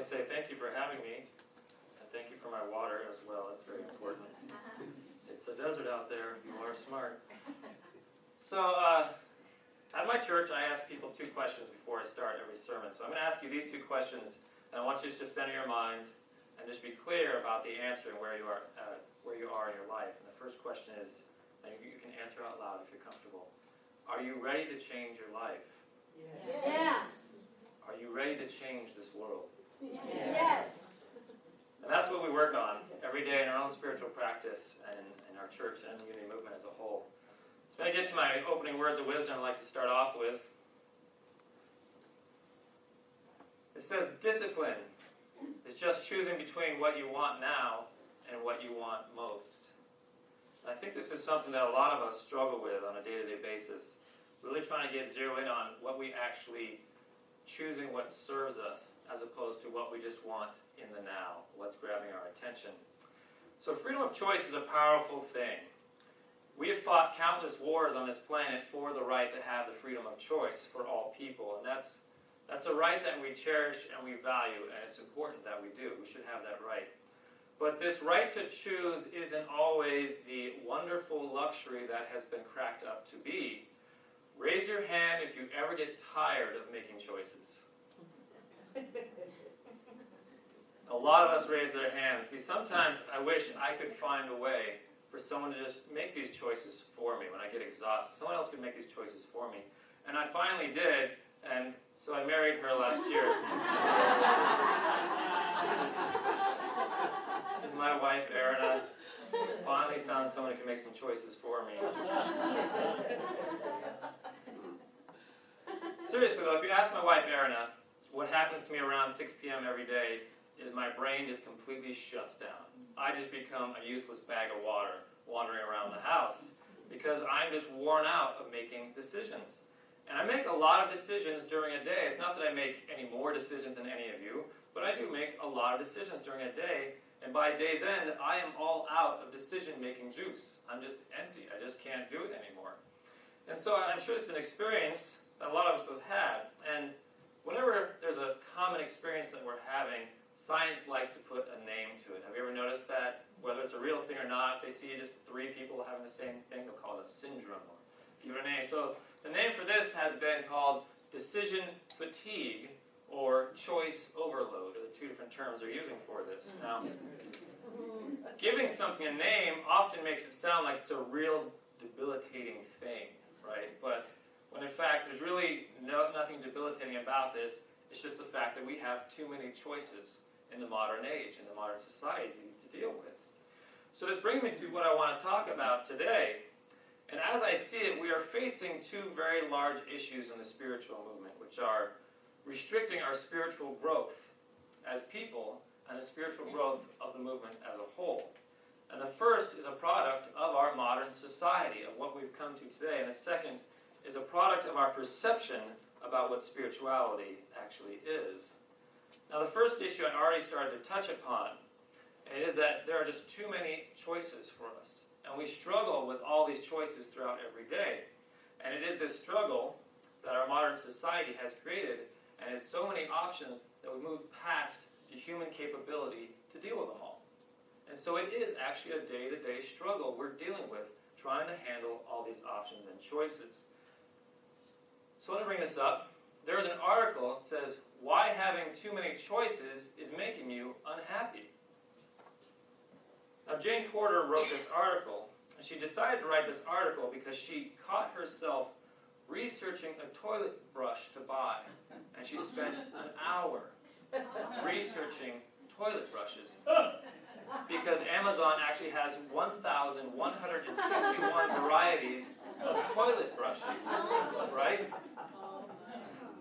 say thank you for having me, and thank you for my water as well. That's very important. It's a desert out there. You are smart. So, at my church, I ask people 2 questions before I start every sermon. So I'm going to ask you these 2 questions, and I want you to just center your mind and just be clear about the answer and where you are in your life. And the first question is, and you can answer out loud if you're comfortable. Are you ready to change your life? Yes. Are you ready to change this world? Yes. And that's what we work on every day in our own spiritual practice and in our church and the Unity movement as a whole. So when I get to my opening words of wisdom, I'd like to start off with, it says, discipline is just choosing between what you want now and what you want most. And I think this is something that a lot of us struggle with on a day-to-day basis, really trying to get zero in on what we actually choosing what serves us as opposed to what we just want in the now, what's grabbing our attention. So freedom of choice is a powerful thing. We have fought countless wars on this planet for the right to have the freedom of choice for all people, and that's a right that we cherish and we value, and it's important that we do. We should have that right. But this right to choose isn't always the wonderful luxury that has been cracked up to be. Raise your hand if you ever get tired of making choices. A lot of us raise their hands. See, sometimes I wish I could find a way for someone to just make these choices for me when I get exhausted. Someone else could make these choices for me. And I finally did, and so I married her last year. This is my wife, Erina. Finally found someone who can make some choices for me. Seriously though, if you ask my wife, Erina, what happens to me around 6 p.m. every day is my brain just completely shuts down. I just become a useless bag of water wandering around the house because I'm just worn out of making decisions. And I make a lot of decisions during a day. It's not that I make any more decisions than any of you, but I do make a lot of decisions during a day. And by day's end, I am all out of decision-making juice. I'm just empty. I just can't do it anymore. And so I'm sure it's an experience that a lot of us have had. And whenever there's a common experience that we're having, science likes to put a name to it. Have you ever noticed that? Whether it's a real thing or not, if they see just 3 people having the same thing, they'll call it a syndrome or give it a name. So the name for this has been called decision fatigue or choice overload, are the 2 different terms they're using for this. Now, giving something a name often makes it sound like it's a real debilitating thing, right? But when in fact there's really nothing debilitating about this. It's just the fact that we have too many choices in the modern age, in the modern society to deal with. So this brings me to what I want to talk about today. And as I see it, we are facing 2 very large issues in the spiritual movement, which are restricting our spiritual growth as people and the spiritual growth of the movement as a whole. And the first is a product of our modern society, of what we've come to today. And the second is a product of our perception about what spirituality actually is. Now the first issue I already started to touch upon, and it is that there are just too many choices for us. And we struggle with all these choices throughout every day. And it is this struggle that our modern society has created, and it's so many options that we move past the human capability to deal with them all. And so it is actually a day-to-day struggle we're dealing with, trying to handle all these options and choices. So I want to bring this up. There's an article that says, why having too many choices is making you unhappy. Now Jane Porter wrote this article, and she decided to write this article because she caught herself researching a toilet brush to buy. And she spent an hour researching toilet brushes because Amazon actually has 1,161 varieties of toilet brushes, right?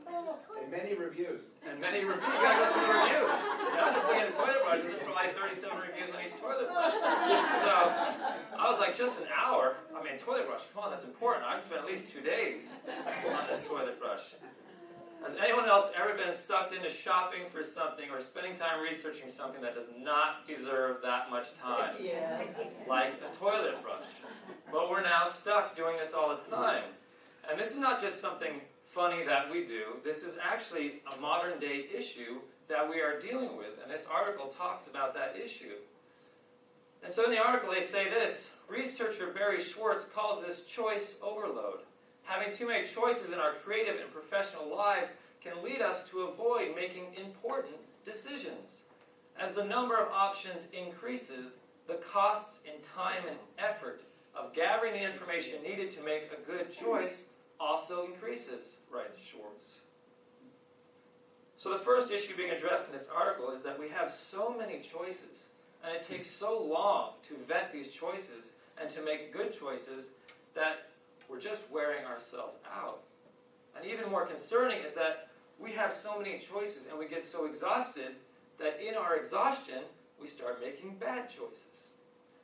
And many reviews. And many reviews. You gotta go through the reviews. And I'm just looking at toilet brushes. There's probably 37 reviews on each toilet brush. So I was like, just an hour? I mean, toilet brush, come on, that's important. I'd spend at least 2 days on this toilet brush. Has anyone else ever been sucked into shopping for something or spending time researching something that does not deserve that much time? Yes. Like a toilet brush. But we're now stuck doing this all the time. And this is not just something funny that we do. This is actually a modern day issue that we are dealing with, and this article talks about that issue. And so in the article they say this: researcher Barry Schwartz calls this choice overload. Having too many choices in our creative and professional lives can lead us to avoid making important decisions. As the number of options increases, the costs in time and effort of gathering the information needed to make a good choice also increases, writes Schwartz. So the first issue being addressed in this article is that we have so many choices, and it takes so long to vet these choices and to make good choices that we're just wearing ourselves out. And even more concerning is that we have so many choices and we get so exhausted that in our exhaustion, we start making bad choices.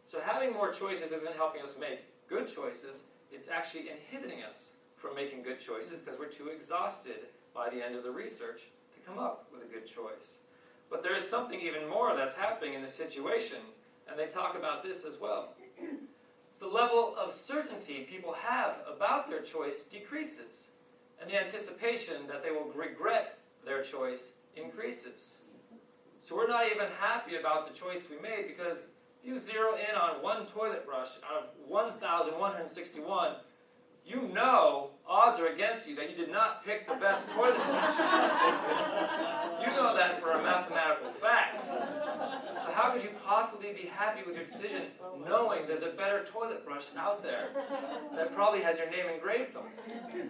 So having more choices isn't helping us make good choices, it's actually inhibiting us from making good choices because we're too exhausted by the end of the research to come up with a good choice. But there is something even more that's happening in this situation, and they talk about this as well. The level of certainty people have about their choice decreases, and the anticipation that they will regret their choice increases. So we're not even happy about the choice we made, because if you zero in on one toilet brush out of 1,161, you know odds are against you that you did not pick the best toilet brush. You know that for a mathematical fact. So how could you possibly be happy with your decision knowing there's a better toilet brush out there that probably has your name engraved on it?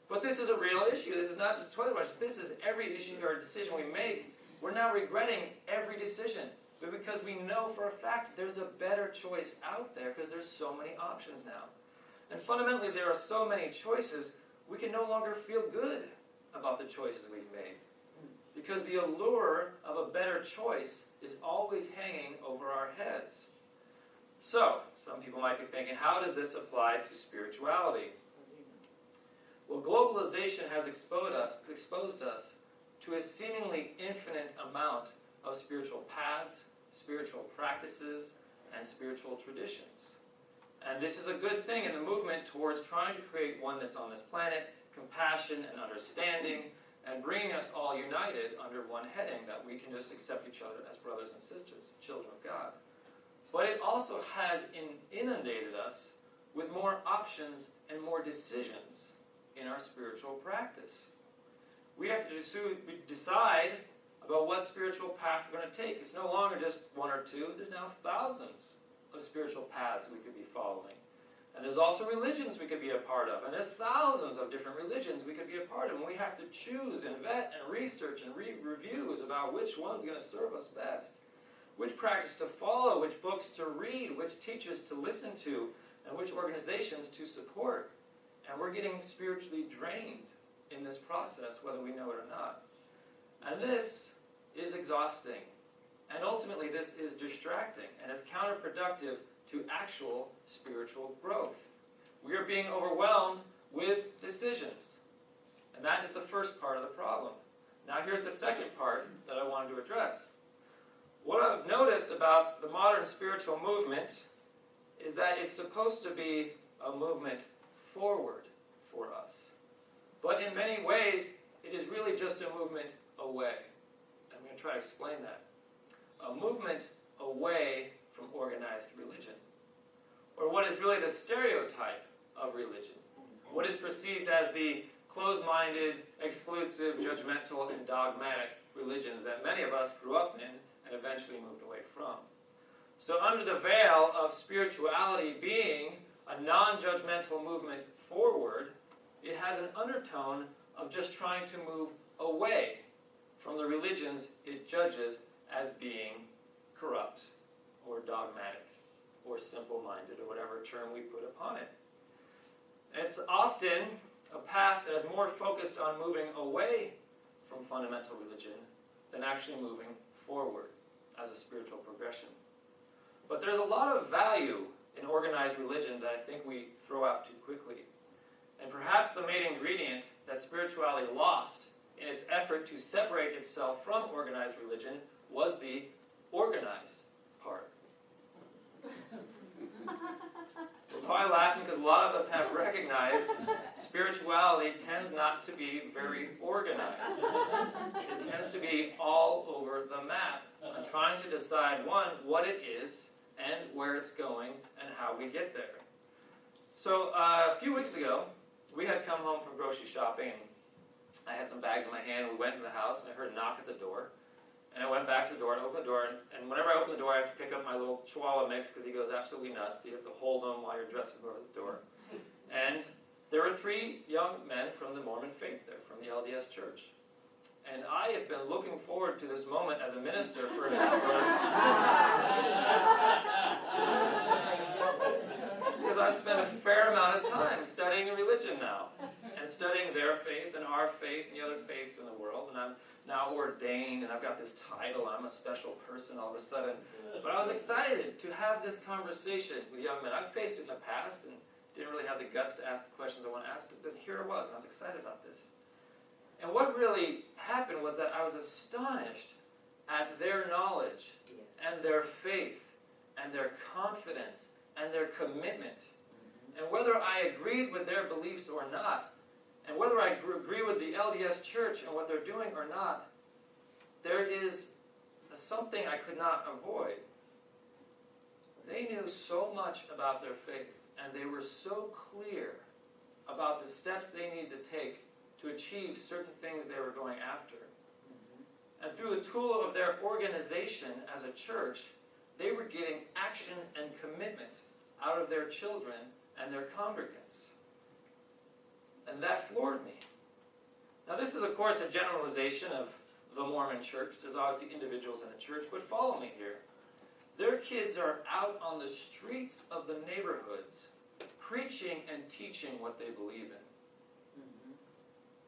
But this is a real issue. This is not just a toilet brush. This is every issue or decision we make. We're now regretting every decision. But because we know for a fact there's a better choice out there because there's so many options now. And fundamentally, there are so many choices, we can no longer feel good about the choices we've made. Because the allure of a better choice is always hanging over our heads. So, some people might be thinking, how does this apply to spirituality? Well, globalization has exposed us to a seemingly infinite amount of spiritual paths, spiritual practices, and spiritual traditions. And this is a good thing in the movement towards trying to create oneness on this planet, compassion and understanding, and bringing us all united under one heading, that we can just accept each other as brothers and sisters, children of God. But it also has inundated us with more options and more decisions in our spiritual practice. We have to decide about what spiritual path we're going to take. It's no longer just one or two. There's now thousands of spiritual paths we could be following. And there's also religions we could be a part of. And there's thousands of different religions we could be a part of. And we have to choose and vet and research and read reviews about which one's going to serve us best, which practice to follow, which books to read, which teachers to listen to, and which organizations to support. And we're getting spiritually drained in this process, whether we know it or not. And this is exhausting. And ultimately, this is distracting, and it's counterproductive to actual spiritual growth. We are being overwhelmed with decisions. And that is the first part of the problem. Now here's the second part that I wanted to address. What I've noticed about the modern spiritual movement is that it's supposed to be a movement forward for us. But in many ways, it is really just a movement away. I'm going to try to explain that. A movement away from organized religion. Or what is really the stereotype of religion. What is perceived as the closed-minded, exclusive, judgmental, and dogmatic religions that many of us grew up in and eventually moved away from. So under the veil of spirituality being a non-judgmental movement forward, it has an undertone of just trying to move away from the religions it judges as being corrupt or dogmatic or simple-minded or whatever term we put upon it. And it's often a path that is more focused on moving away from fundamental religion than actually moving forward as a spiritual progression. But there's a lot of value in organized religion that I think we throw out too quickly. And perhaps the main ingredient that spirituality lost in its effort to separate itself from organized religion was the organized part. Probably laughing because a lot of us have recognized spirituality tends not to be very organized. It tends to be all over the map. I'm trying to decide, one, what it is and where it's going and how we get there. So a few weeks ago, we had come home from grocery shopping. I had some bags in my hand. We went in the house and I heard a knock at the door. And I went back to the door and opened the door, and whenever I open the door, I have to pick up my little Chihuahua mix because he goes absolutely nuts. So you have to hold him while you're dressing for the door. And there were 3 young men from the Mormon faith there, from the LDS Church. And I have been looking forward to this moment as a minister for because I've spent a fair amount of time studying religion now, and studying their faith and our faith and the other faiths in the world. And I'm now ordained, and I've got this title. I'm a special person all of a sudden. But I was excited to have this conversation with young men. I've faced it in the past and didn't really have the guts to ask the questions I want to ask, but then here it was, and I was excited about this. And what really happened was that I was astonished at their knowledge and their faith and their confidence and their commitment. And whether I agreed with their beliefs or not, and whether I agree with the LDS Church and what they're doing or not, there is something I could not avoid. They knew so much about their faith, and they were so clear about the steps they needed to take to achieve certain things they were going after. And through the tool of their organization as a church, they were getting action and commitment out of their children and their congregants. And that floored me. Now this is, of course, a generalization of the Mormon church. There's obviously individuals in the church, but follow me here. Their kids are out on the streets of the neighborhoods preaching and teaching what they believe in.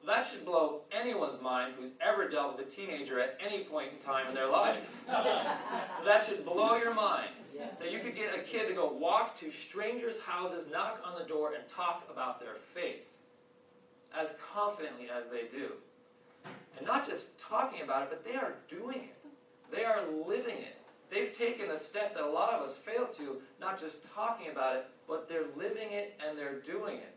That should blow anyone's mind who's ever dealt with a teenager at any point in time in their life. So that should blow your mind. That you could get a kid to go walk to strangers' houses, knock on the door, and talk about their faith as confidently as they do. And not just talking about it, but they are doing it. They are living it. They've taken a step that a lot of us fail to, not just talking about it, but they're living it and they're doing it.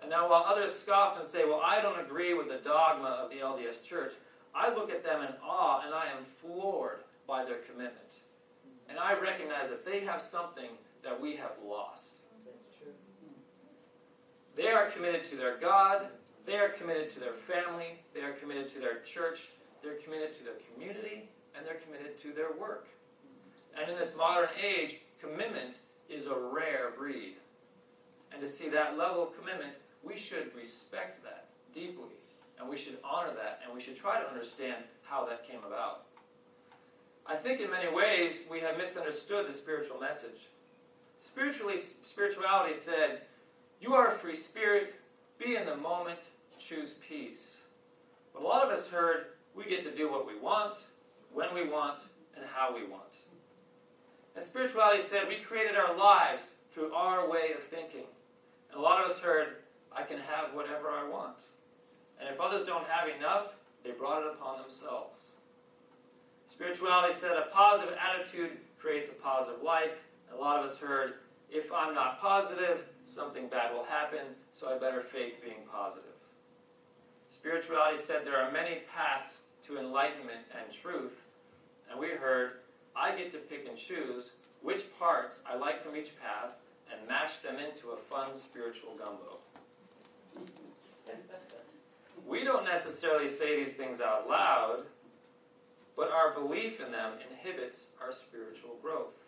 And now while others scoff and say, well, I don't agree with the dogma of the LDS Church, I look at them in awe and I am floored by their commitment. And I recognize that they have something that we have lost. That's true. They are committed to their God, they are committed to their family, they are committed to their church, they're committed to their community, and they're committed to their work. And in this modern age, commitment is a rare breed. And to see that level of commitment, we should respect that deeply, and we should honor that, and we should try to understand how that came about. I think in many ways we have misunderstood the spiritual message. Spirituality said, you are a free spirit, be in the moment, choose peace. But a lot of us heard, we get to do what we want, when we want, and how we want. And spirituality said, we created our lives through our way of thinking. And a lot of us heard, I can have whatever I want. And if others don't have enough, they brought it upon themselves. Spirituality said a positive attitude creates a positive life. And a lot of us heard, if I'm not positive, something bad will happen, so I better fake being positive. Spirituality said there are many paths to enlightenment and truth. And we heard, I get to pick and choose which parts I like from each path and mash them into a fun spiritual gumbo. We don't necessarily say these things out loud, but our belief in them inhibits our spiritual growth.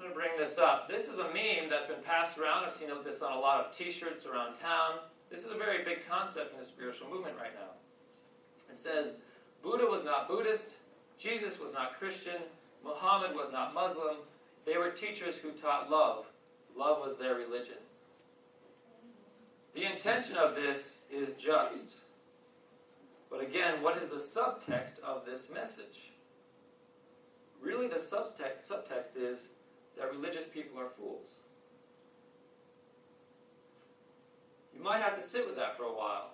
I'm going to bring this up. This is a meme that's been passed around. I've seen this on a lot of t-shirts around town. This is a very big concept in the spiritual movement right now. It says, Buddha was not Buddhist, Jesus was not Christian, Muhammad was not Muslim. They were teachers who taught love. Love was their religion. The intention of this is just. But again, what is the subtext of this message? Really, the subtext is that religious people are fools. You might have to sit with that for a while,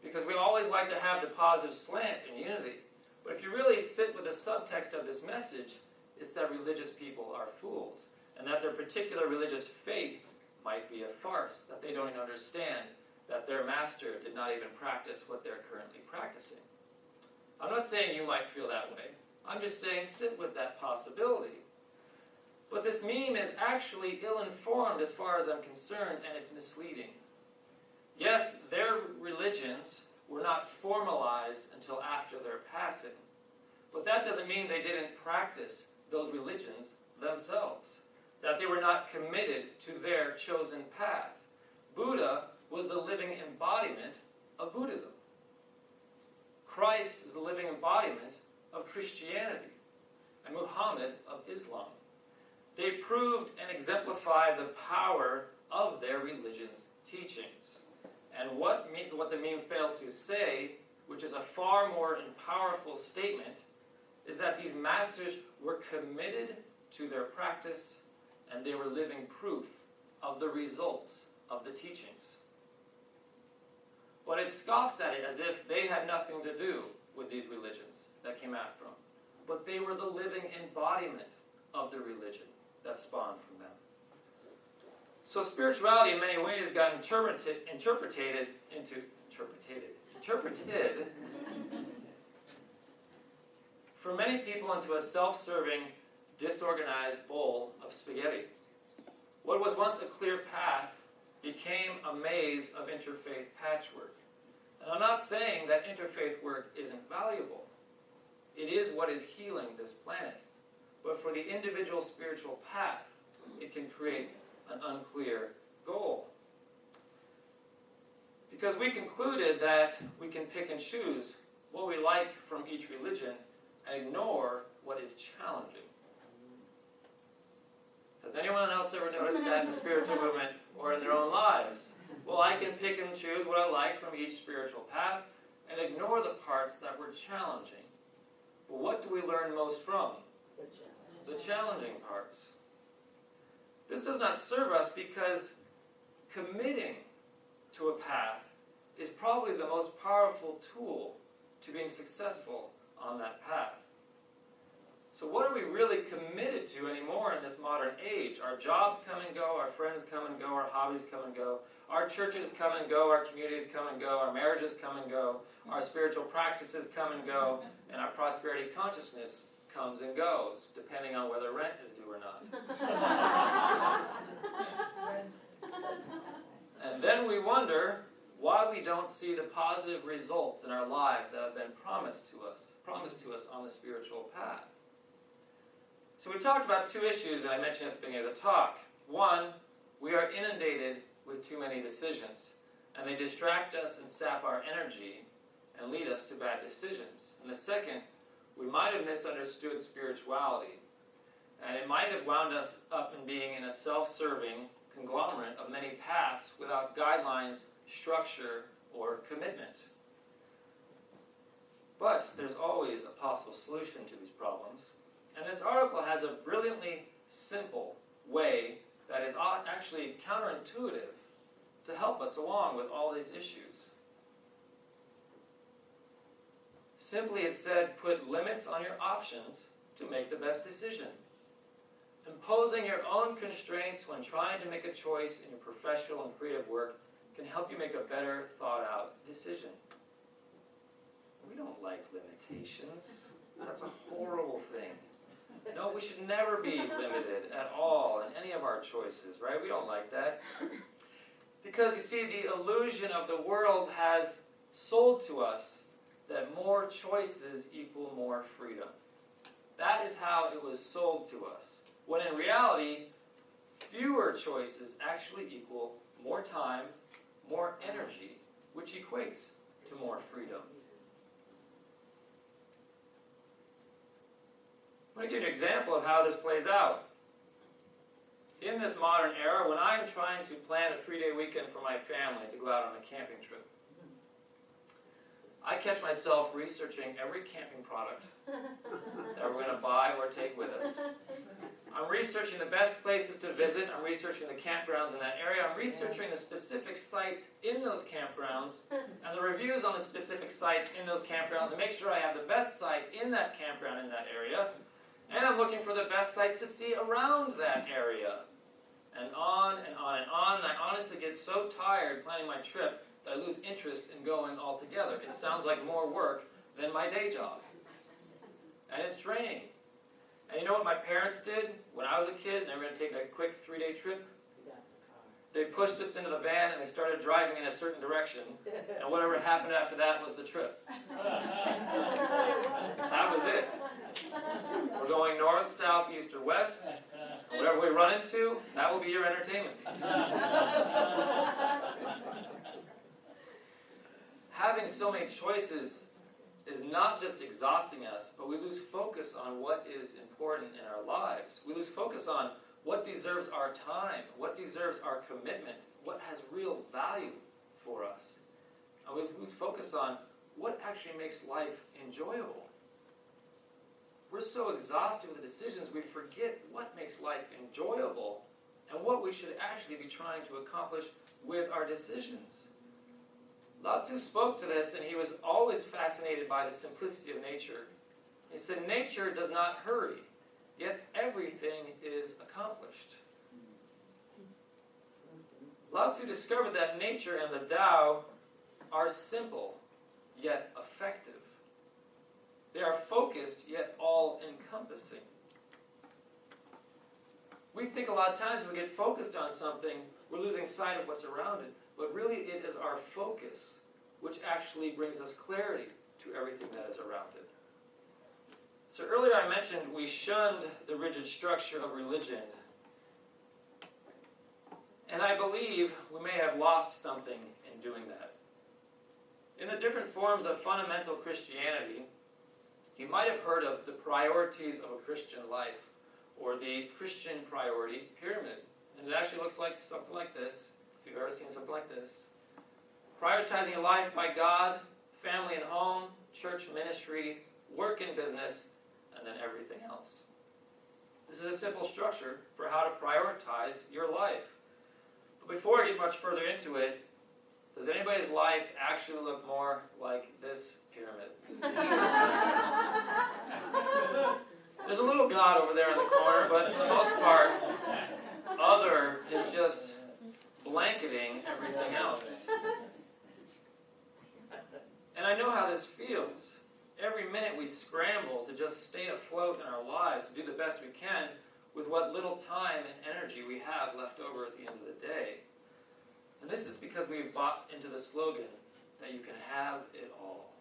because we always like to have the positive slant in unity. But if you really sit with the subtext of this message, it's that religious people are fools. and that their particular religious faith might be a farce, that they don't even understand that their master did not even practice what they're currently practicing. I'm not saying you might feel that way. I'm just saying sit with that possibility. But this meme is actually ill-informed as far as I'm concerned, and it's misleading. Yes, their religions were not formalized until after their passing. But that doesn't mean they didn't practice those religions themselves, that they were not committed to their chosen path. Buddha was the living embodiment of Buddhism. Christ is the living embodiment of Christianity, and Muhammad of Islam. They proved and exemplified the power of their religion's teachings. And what the meme fails to say, which is a far more and powerful statement, is that these masters were committed to their practice, and they were living proof of the results of the teachings. But it scoffs at it as if they had nothing to do with these religions that came after them. But they were the living embodiment of the religion that spawned from them. So spirituality in many ways got interpreted for many people into a self-serving, disorganized bowl of spaghetti. What was once a clear path became a maze of interfaith patchwork. And I'm not saying that interfaith work isn't valuable. It is what is healing this planet. But for the individual spiritual path, it can create an unclear goal. Because we concluded that we can pick and choose what we like from each religion and ignore what is challenging. Has anyone else ever noticed that in the spiritual movement or in their own lives? Well, I can pick and choose what I like from each spiritual path and ignore the parts that were challenging. Well, what do we learn most from? The challenging parts. This does not serve us because committing to a path is probably the most powerful tool to being successful on that path. So what are we really committed to anymore in this modern age? Our jobs come and go, our friends come and go, our hobbies come and go, our churches come and go, our communities come and go, our marriages come and go, our spiritual practices come and go, and our prosperity consciousness comes and goes, depending on whether rent is due or not. And then we wonder why we don't see the positive results in our lives that have been promised to us on the spiritual path. So we talked about two issues that I mentioned at the beginning of the talk. One, we are inundated with too many decisions, and they distract us and sap our energy and lead us to bad decisions. And the second, we might have misunderstood spirituality, and it might have wound us up in being in a self-serving conglomerate of many paths without guidelines, structure, or commitment. But there's always a possible solution to these problems. And this article has a brilliantly simple way that is actually counterintuitive to help us along with all these issues. Simply, it said, put limits on your options to make the best decision. Imposing your own constraints when trying to make a choice in your professional and creative work can help you make a better thought-out decision. We don't like limitations. That's a horrible thing. No, we should never be limited at all in any of our choices, right? We don't like that. Because, you see, the illusion of the world has sold to us that more choices equal more freedom. That is how it was sold to us. When in reality, fewer choices actually equal more time, more energy, which equates to more freedom. I'm going to give you an example of how this plays out. In this modern era, when I'm trying to plan a 3-day weekend for my family to go out on a camping trip, I catch myself researching every camping product that we're going to buy or take with us. I'm researching the best places to visit. I'm researching the campgrounds in that area. I'm researching the specific sites in those campgrounds and the reviews on the specific sites in those campgrounds and make sure I have the best site in that campground in that area. And I'm looking for the best sights to see around that area. And on and on and on. And I honestly get so tired planning my trip that I lose interest in going altogether. It sounds like more work than my day job. And it's draining. And you know what my parents did when I was a kid and they were going to take a quick 3-day trip? They pushed us into the van and they started driving in a certain direction. And whatever happened after that was the trip. That was it. We're going north, south, east, or west. Whatever we run into, that will be your entertainment. Having so many choices is not just exhausting us, but we lose focus on what is important in our lives. We lose focus on what deserves our time, what deserves our commitment, what has real value for us. And we lose focus on what actually makes life enjoyable. We're so exhausted with the decisions, we forget what makes life enjoyable and what we should actually be trying to accomplish with our decisions. Lao Tzu spoke to this, and he was always fascinated by the simplicity of nature. He said, nature does not hurry, yet everything is accomplished. Lao Tzu discovered that nature and the Tao are simple, yet effective. They are focused, yet all-encompassing. We think a lot of times when we get focused on something, we're losing sight of what's around it. But really it is our focus which actually brings us clarity to everything that is around it. So earlier I mentioned we shunned the rigid structure of religion. And I believe we may have lost something in doing that. In the different forms of fundamental Christianity, you might have heard of the priorities of a Christian life, or the Christian priority pyramid. And it actually looks like something like this, if you've ever seen something like this. Prioritizing your life by God, family and home, church ministry, work and business, and then everything else. This is a simple structure for how to prioritize your life. But before I get much further into it, does anybody's life actually look more like this pyramid? There's a little God over there in the corner, but for the most part, other is just blanketing everything else. And I know how this feels. Every minute we scramble to just stay afloat in our lives, to do the best we can with what little time and energy we have left over at the end of the day. And this is because we've bought into the slogan that you can have it all.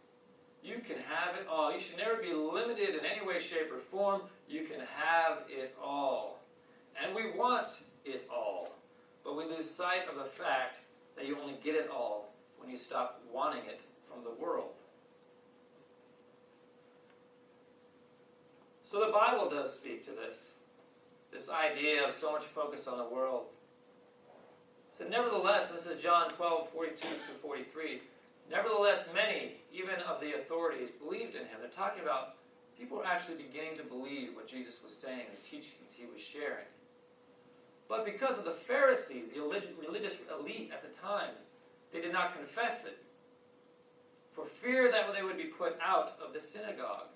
You can have it all. You should never be limited in any way, shape, or form. You can have it all. And we want it all. But we lose sight of the fact that you only get it all when you stop wanting it from the world. So the Bible does speak to this idea of so much focus on the world. So nevertheless, this is John 12:42-43. Nevertheless, many, even of the authorities, believed in him. They're talking about people were actually beginning to believe what Jesus was saying, the teachings he was sharing. But because of the Pharisees, the religious elite at the time, they did not confess it, for fear that they would be put out of the synagogue.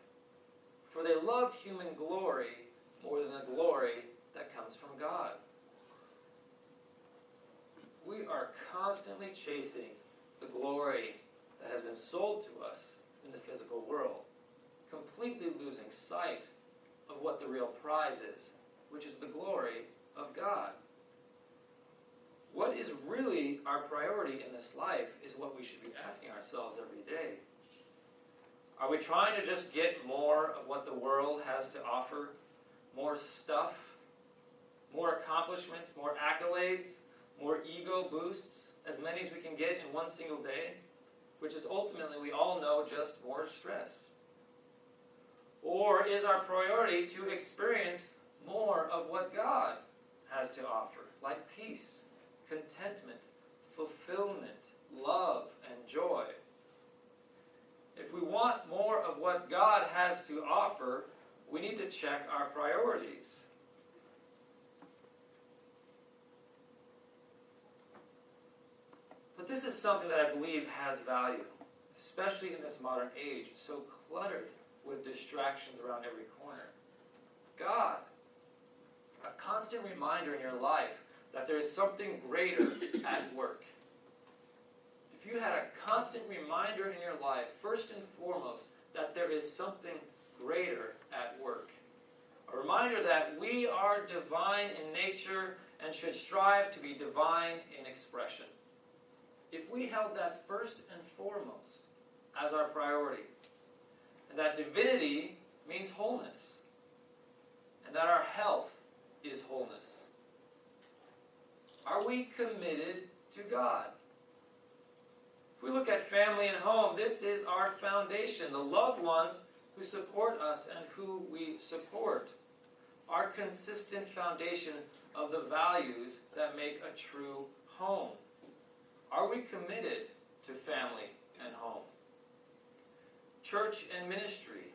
For they loved human glory more than the glory that comes from God. We are constantly chasing the glory that has been sold to us in the physical world, completely losing sight of what the real prize is, which is the glory of God. What is really our priority in this life is what we should be asking ourselves every day. Are we trying to just get more of what the world has to offer? More stuff? More accomplishments? More accolades? More ego boosts? As many as we can get in one single day? Which is ultimately, we all know, just more stress. Or is our priority to experience more of what God has to offer? Like peace, contentment, fulfillment, love, and joy. If we want more of what God has to offer, we need to check our priorities. But this is something that I believe has value, especially in this modern age. It's so cluttered with distractions around every corner. God. A constant reminder in your life that there is something greater at work. If you had a constant reminder in your life, first and foremost, that there is something greater at work. A reminder that we are divine in nature and should strive to be divine in expression. If we held that first and foremost as our priority, and that divinity means wholeness, and that our health is wholeness, are we committed to God? If we look at family and home, this is our foundation, the loved ones who support us and who we support. Our consistent foundation of the values that make a true home. Are we committed to family and home? Church and ministry.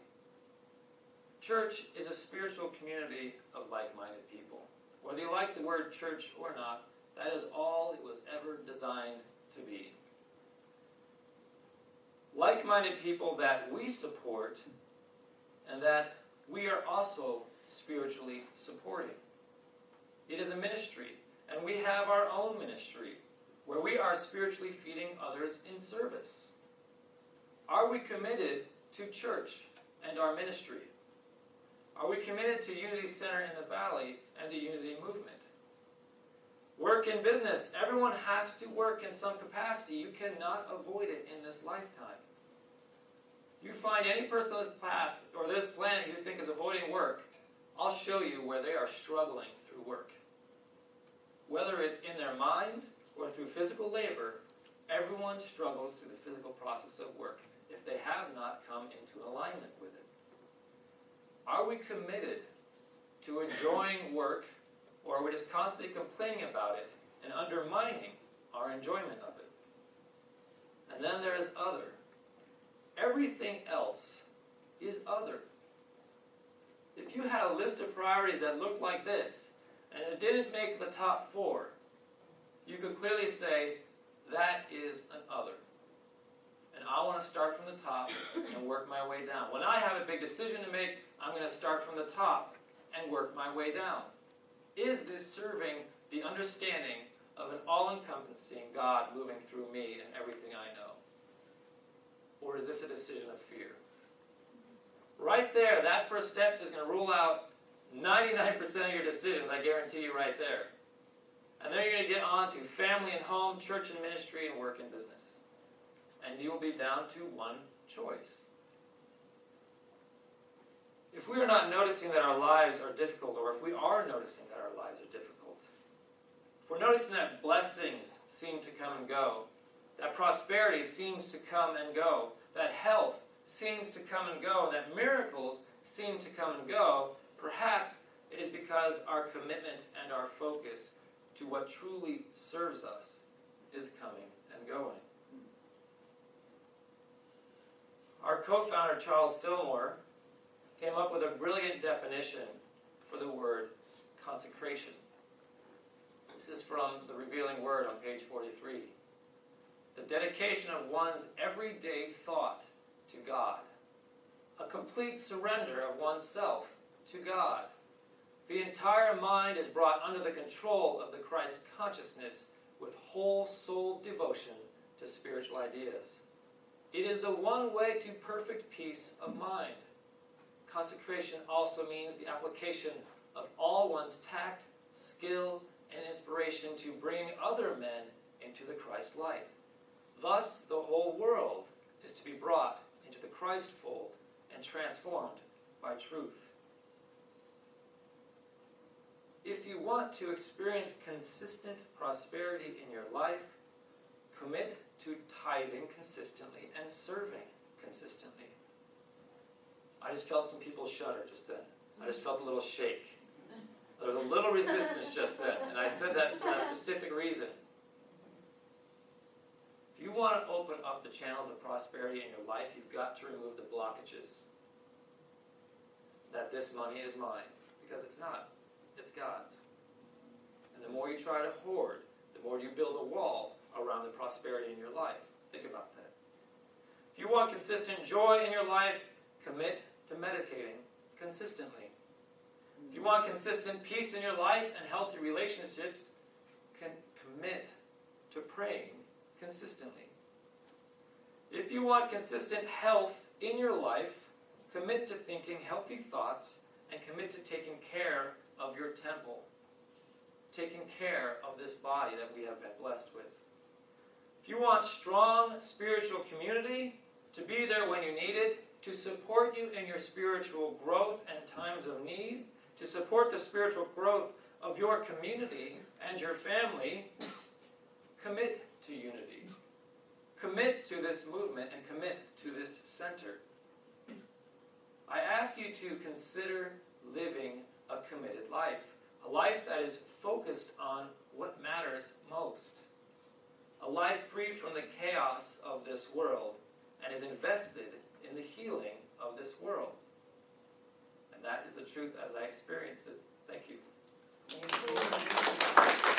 Church is a spiritual community of like-minded people. Whether you like the word church or not, that is all it was ever designed to be. Like-minded people that we support and that we are also spiritually supporting. It is a ministry, and we have our own ministry where we are spiritually feeding others in service. Are we committed to church and our ministry? Are we committed to Unity Center in the Valley and the Unity Movement? Work in business. Everyone has to work in some capacity. You cannot avoid it in this lifetime. You find any person on this path or this planet you think is avoiding work, I'll show you where they are struggling through work. Whether it's in their mind or through physical labor, everyone struggles through the physical process of work if they have not come into alignment with it. Are we committed to enjoying work, or are we just constantly complaining about it and undermining our enjoyment of it? And then there is other. Everything else is other. If you had a list of priorities that looked like this, and it didn't make the top 4, you could clearly say, that is an other. And I want to start from the top and work my way down. When I have a big decision to make, I'm going to start from the top and work my way down. Is this serving the understanding of an all-encompassing God moving through me and everything I know? Or is this a decision of fear? Right there, that first step is going to rule out 99% of your decisions, I guarantee you right there. And then you're going to get on to family and home, church and ministry, and work and business. And you will be down to one choice. If we are not noticing that our lives are difficult, or if we are noticing that our lives are difficult, if we're noticing that blessings seem to come and go, that prosperity seems to come and go, that health seems to come and go, that miracles seem to come and go, perhaps it is because our commitment and our focus to what truly serves us is coming and going. Our co-founder, Charles Fillmore, came up with a brilliant definition for the word consecration. This is from the Revealing Word on page 43. The dedication of one's everyday thought to God. A complete surrender of oneself to God. The entire mind is brought under the control of the Christ consciousness with whole soul devotion to spiritual ideas. It is the one way to perfect peace of mind. Consecration also means the application of all one's tact, skill, and inspiration to bring other men into the Christ light. Thus, the whole world is to be brought into the Christ fold and transformed by truth. If you want to experience consistent prosperity in your life, commit to tithing consistently and serving consistently. I just felt some people shudder just then. I just felt a little shake. There was a little resistance just then, and I said that for a specific reason. If you want to open up the channels of prosperity in your life, you've got to remove the blockages. That this money is mine, because it's not. It's God's. And the more you try to hoard, the more you build a wall around the prosperity in your life. Think about that. If you want consistent joy in your life, commit to meditating consistently. If you want consistent peace in your life and healthy relationships, commit to praying consistently. If you want consistent health in your life, commit to thinking healthy thoughts and commit to taking care of your temple, taking care of this body that we have been blessed with. If you want strong spiritual community, to be there when you need it, to support you in your spiritual growth and times of need, to support the spiritual growth of your community and your family, commit to unity. Commit to this movement and commit to this center. I ask you to consider living a committed life, a life that is focused on what matters most, a life free from the chaos of this world and is invested in the healing of this world. And that is the truth as I experience it. Thank you. Thank you.